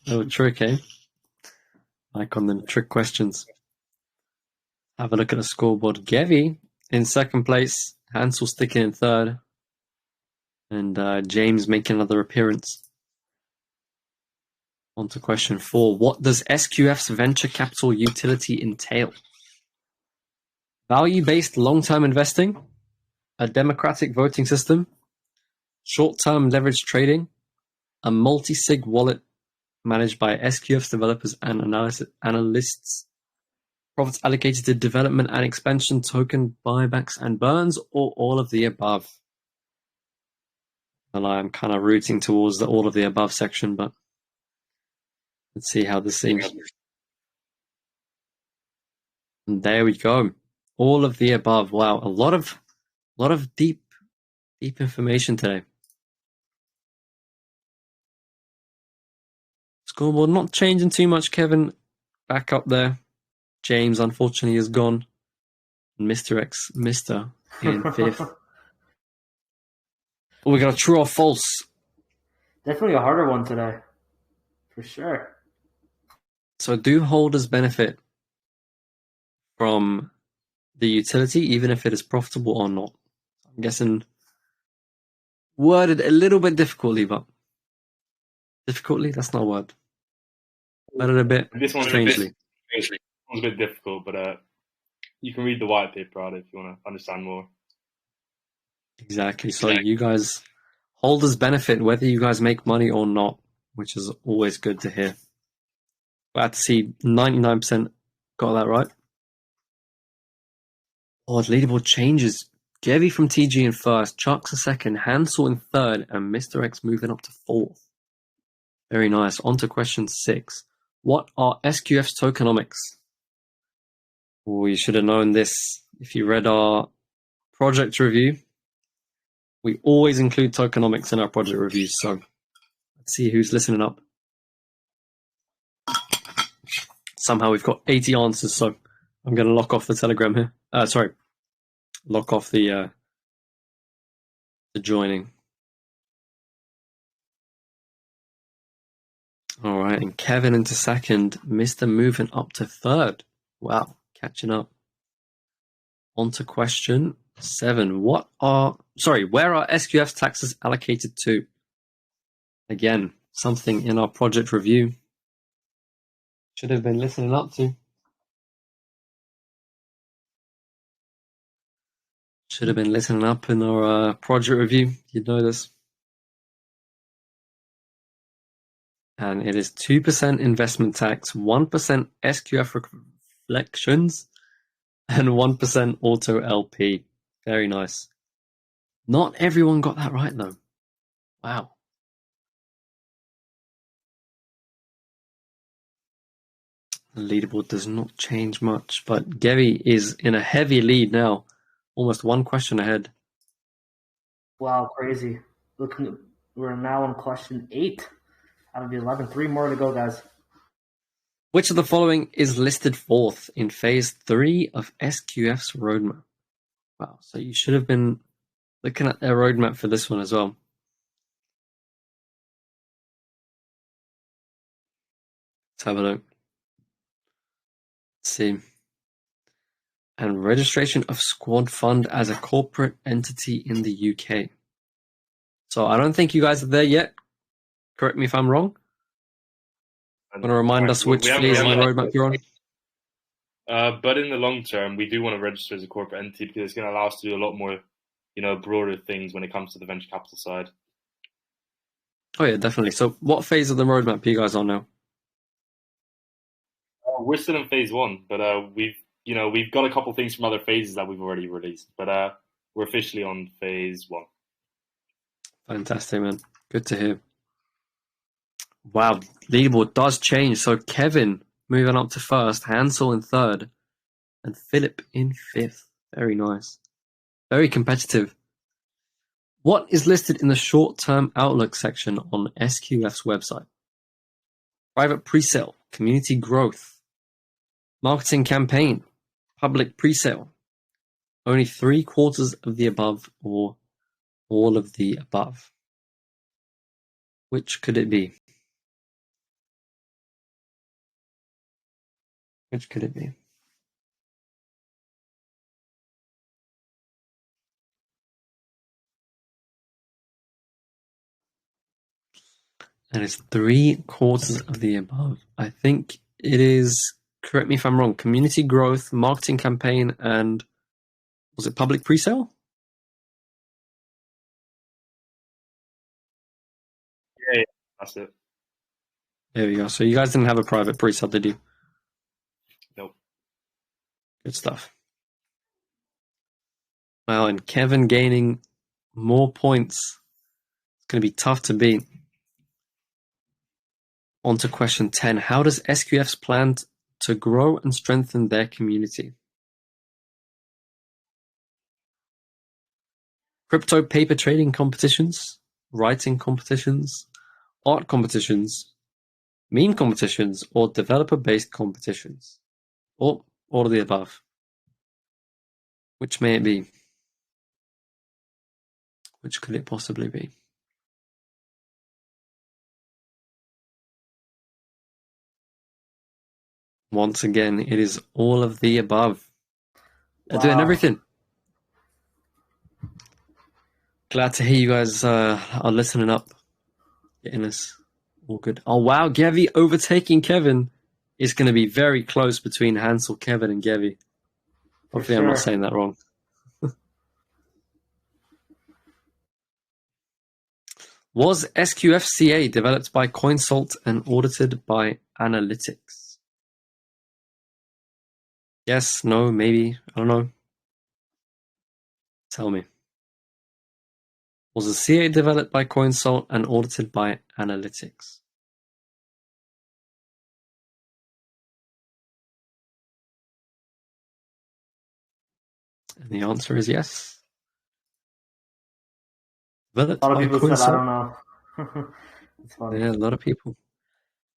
Oh, trick, eh? Like on the trick questions. Have a look at the scoreboard. Gevi in second place. Hansel sticking in third. And James making another appearance. On to question 4. What does SQF's venture capital utility entail? Value-based long-term investing, a democratic voting system, short-term leverage trading, a multi-sig wallet managed by SQF's developers and analysts, profits allocated to development and expansion, token buybacks and burns, or all of the above? And I'm kind of rooting towards the all of the above section, but let's see how this seems. And there we go. All of the above. Wow, a lot of deep information today. Scoreboard not changing too much. Kevin back up there. James unfortunately is gone. Mr. X, Mr. in 5th. Oh, we got a true or false. Definitely a harder one today. For sure. So do holders benefit from the utility, even if it is profitable or not? I'm guessing worded a little bit difficultly, but difficultly, that's not a word. Worded a bit strangely. This one's a bit difficult, but you can read the white paper out if you want to understand more. Exactly. So you guys, holders benefit whether you guys make money or not, which is always good to hear. Glad to see 99% got that right. Oh, the leaderboard changes. Gevi from TG in first, Chuck's in second, Hansel in third, and Mr. X moving up to fourth. Very nice. On to question 6. What are SQF's tokenomics? Oh, you should have known this if you read our project review. We always include tokenomics in our project reviews, so let's Let's see who's listening up. Somehow we've got 80 answers, so I'm going to lock off the Telegram here. Lock off the joining. All right, and Kevin into second, Mr. moving up to third. Wow, catching up. On to question 7. Where are SQF taxes allocated to? Again, something in our project review. Should have been listening up to. Should have been listening up in our project review. You'd know this. And it is 2% investment tax, 1% SQF reflections, and 1% auto LP. Very nice. Not everyone got that right, though. Wow. The leaderboard does not change much, but Gary is in a heavy lead now. Almost one question ahead. Wow, crazy. We're now on question 8 out of the 11. 3 more to go, guys. Which of the following is listed fourth in phase 3 of SQF's roadmap? Wow, so you should have been looking at their roadmap for this one as well. Let's have a look. Let's see. And registration of SquadFund as a corporate entity in the UK. So I don't think you guys are there yet. Correct me if I'm wrong. Want to remind us which phase of the roadmap you're on? But in the long term, we do want to register as a corporate entity because it's going to allow us to do a lot more, broader things when it comes to the venture capital side. Oh yeah, definitely. So what phase of the roadmap are you guys on now? We're still in phase 1, but we've got a couple things from other phases that we've already released, but we're officially on phase 1. Fantastic, man. Good to hear. Wow, leaderboard does change. So Kevin moving up to first, Hansel in third, and Philip in 5th. Very nice. Very competitive. What is listed in the short-term outlook section on SQF's website? Private pre-sale, community growth, marketing campaign, public pre-sale. Only 3/4 of the above or all of the above. Which could it be? Which could it be? And it's 3/4 of the above. I think it is, correct me if I'm wrong, community growth, marketing campaign, and was it public pre-sale? Yeah, that's it. There we go. So you guys didn't have a private pre-sale, did you? Nope. Good stuff. Well, and Kevin gaining more points. It's going to be tough to beat. On to question 10. How does SQF's plan to grow and strengthen their community? Crypto paper trading competitions, writing competitions, art competitions, meme competitions, or developer-based competitions? Or all of the above? Which may it be? Which could it possibly be? Once again, it is all of the above. They're doing everything. Glad to hear you guys are listening up. Getting us all good. Oh, wow. Gevi overtaking Kevin is going to be very close between Hansel, Kevin, and Gevi. Hopefully I'm not saying that wrong. Was SQFCA developed by CoinSalt and audited by Analytics? Yes, no, maybe. I don't know. Tell me. Was the CA developed by CoinSalt and audited by Analytics? And the answer is yes. A lot of people said, I don't know. It's funny. Yeah, a lot of people.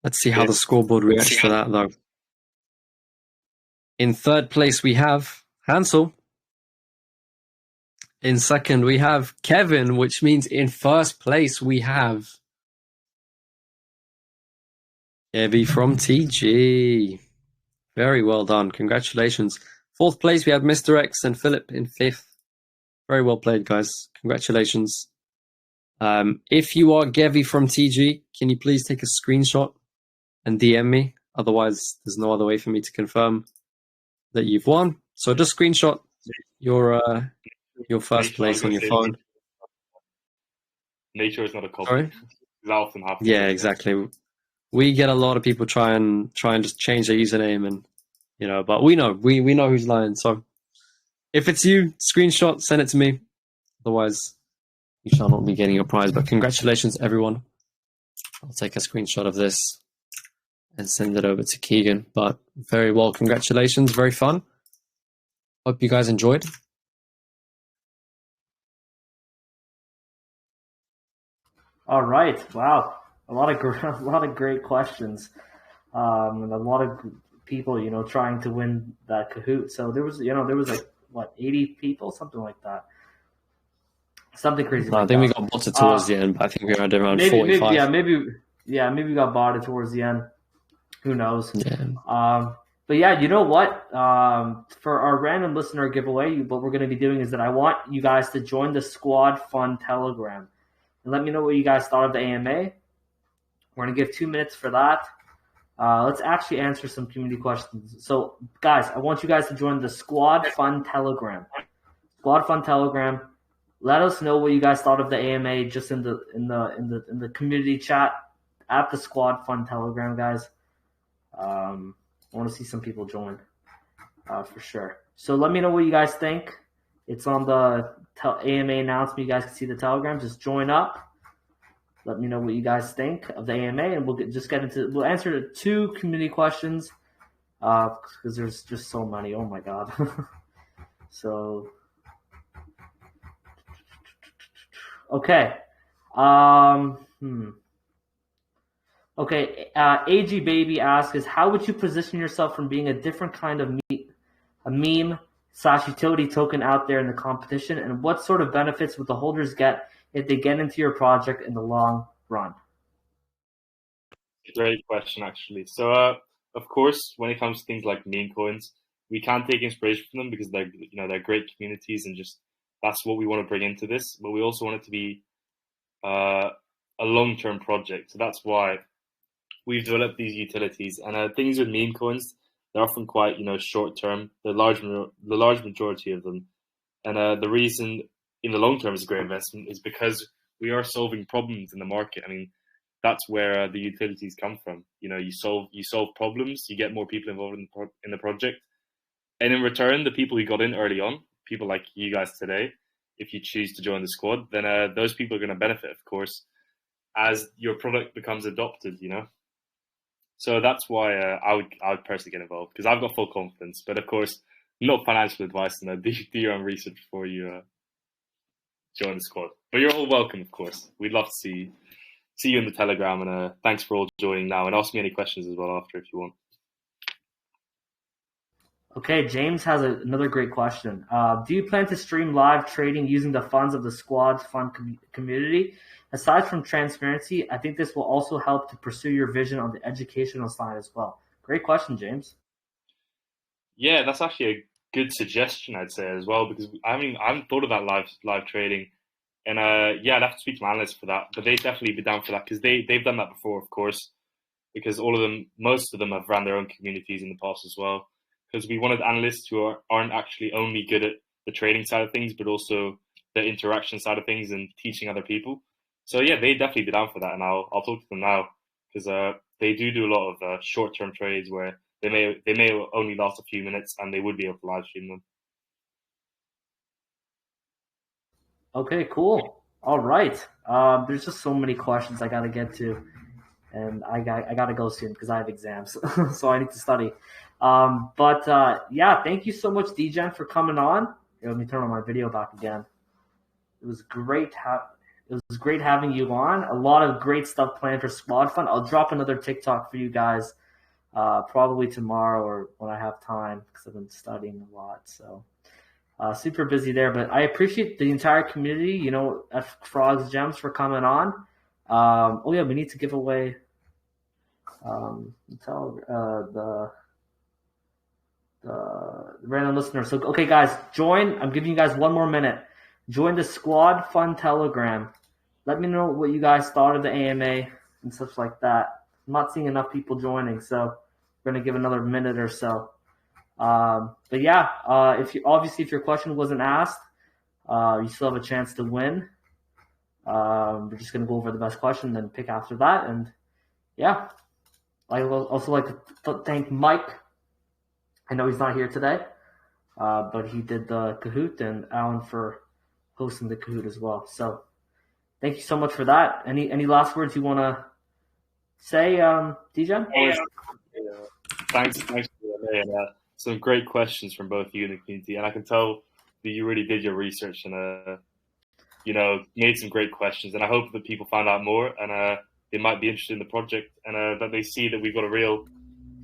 Let's see how the scoreboard reacts to that, though. In third place, we have Hansel. In second, we have Kevin, which means in first place, we have Evie from TG. Very well done. Congratulations. Fourth place, we have Mr. X and Philip in fifth. Very well played, guys. Congratulations. If you are Gevi from TG, can you please take a screenshot and DM me? Otherwise, there's no other way for me to confirm that you've won. So just screenshot your first place on your phone. Nature is not a copy. Sorry? That often happens. Yeah, exactly. We get a lot of people try and just change their username, and but we know who's lying. So if it's you, screenshot, send it to me. Otherwise, you shall not be getting your prize. But congratulations, everyone. I'll take a screenshot of this and send it over to Keegan. But very well, congratulations, very fun. Hope you guys enjoyed. All right, wow, a lot of great questions, and a lot of people, trying to win that Kahoot. So there was like what 80 people, something like that, something crazy. I think we got botted towards the end, but I think we had around 45. Maybe we got botted towards the end. Who knows? Yeah. But yeah, you know what? For our random listener giveaway, what we're going to be doing is that I want you guys to join the SquadFund Telegram. And let me know what you guys thought of the AMA. We're going to give 2 minutes for that. Let's actually answer some community questions. So, guys, I want you guys to join the SquadFund Telegram. SquadFund Telegram. Let us know what you guys thought of the AMA just in the community chat at the SquadFund Telegram, guys. I want to see some people join for sure. So let me know what you guys think. It's on the AMA announcement. You guys can see the Telegram. Just join up. Let me know what you guys think of the AMA, and we'll answer 2 community questions because there's just so many. Oh my god. So okay. Okay. AG Baby asks, how would you position yourself from being a different kind of a meme / utility token out there in the competition, and what sort of benefits would the holders get if they get into your project in the long run? Great question, actually. So, of course, when it comes to things like meme coins, we can take inspiration from them because they're great communities, and just that's what we want to bring into this. But we also want it to be a long-term project. So that's why we've developed these utilities. And things with meme coins, they're often quite short-term. The large majority of them, and the reason in the long term is a great investment is because we are solving problems in the market. I mean, that's where the utilities come from. You solve problems, you get more people involved in the project, and in return, the people who got in early on, people like you guys today, if you choose to join the squad, then those people are going to benefit, of course, as your product becomes adopted. So that's why I would personally get involved, because I've got full confidence. But of course, not financial advice, and do your own research before you join the squad. But you're all welcome, of course. We'd love to see you in the Telegram, and thanks for all joining now. And ask me any questions as well after if you want. Okay, James has another great question. Do you plan to stream live trading using the funds of the SquadFund community? Aside from transparency, I think this will also help to pursue your vision on the educational side as well. Great question, James. Yeah, that's actually a good suggestion, I'd say, as well, because I haven't thought of that live trading. And I'd have to speak to my analysts for that, but they'd definitely be down for that because they've done that before, of course, because most of them have ran their own communities in the past as well. Because we wanted analysts who aren't actually only good at the trading side of things, but also the interaction side of things and teaching other people. So yeah, they'd definitely be down for that, and I'll talk to them now because they do a lot of short-term trades where they may only last a few minutes, and they would be able to live stream them. Okay, cool. All right. There's just so many questions I got to get to, and I got to go soon because I have exams, so I need to study. Thank you so much, DGen, for coming on. Here, let me turn on my video back again. It was great. It was great having you on. A lot of great stuff planned for SquadFund. I'll drop another TikTok for you guys probably tomorrow or when I have time because I've been studying a lot. So super busy there. But I appreciate the entire community, you know, at Frogs Gems for coming on. Oh, yeah, we need to give away the random listener. So, okay, guys, join. I'm giving you guys 1 more minute. Join the SquadFund Telegram. Let me know what you guys thought of the AMA and stuff like that. I'm not seeing enough people joining, so we're gonna give another minute or so. But yeah, if your question wasn't asked, you still have a chance to win. We're just gonna go over the best question, then pick after that, and yeah. I will also like to thank Mike. I know he's not here today, but he did the Kahoot, and Alan for hosting the Kahoot as well. So thank you so much for that. Any last words you want to say, DJ? Thanks for that. Some great questions from both you and the community, and I can tell that you really did your research and made some great questions. And I hope that people find out more and they might be interested in the project and that they see that we've got a real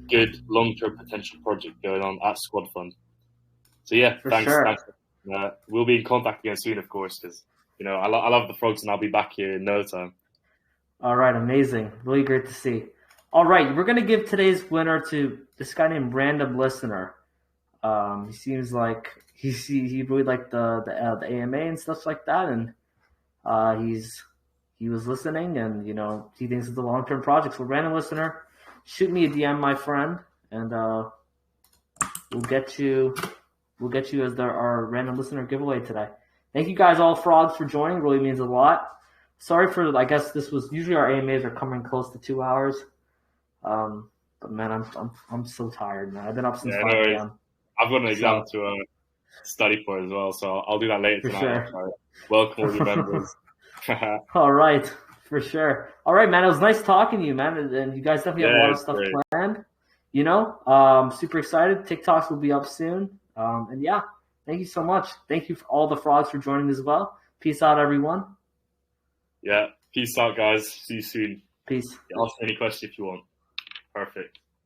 good long-term potential project going on at SquadFund. So yeah, thanks. Sure. Thanks. We'll be in contact again soon, of course, because I love the frogs and I'll be back here in no time. All right, amazing. Really great to see. All right, we're gonna give today's winner to this guy named Random Listener. He seems like he really liked the AMA and stuff like that, and he was listening, and he thinks it's a long-term project. So Random Listener, shoot me a DM, my friend, and we'll get you as our Random Listener giveaway today. Thank you guys all, frogs, for joining. It really means a lot. Sorry for, I guess this was, usually our AMAs are coming close to 2 hours. But man, I'm so tired, man. I've been up since 5 p.m. I've got an exam to study for as well, so I'll do that later tonight. Sure. Welcome all the members. All right, for sure. All right, man. It was nice talking to you, man. And you guys definitely have a lot of stuff planned. Super excited. TikToks will be up soon. And yeah, thank you so much. Thank you for all the frogs for joining as well. Peace out, everyone. Yeah, peace out, guys. See you soon. Peace. Ask any question if you want. Perfect.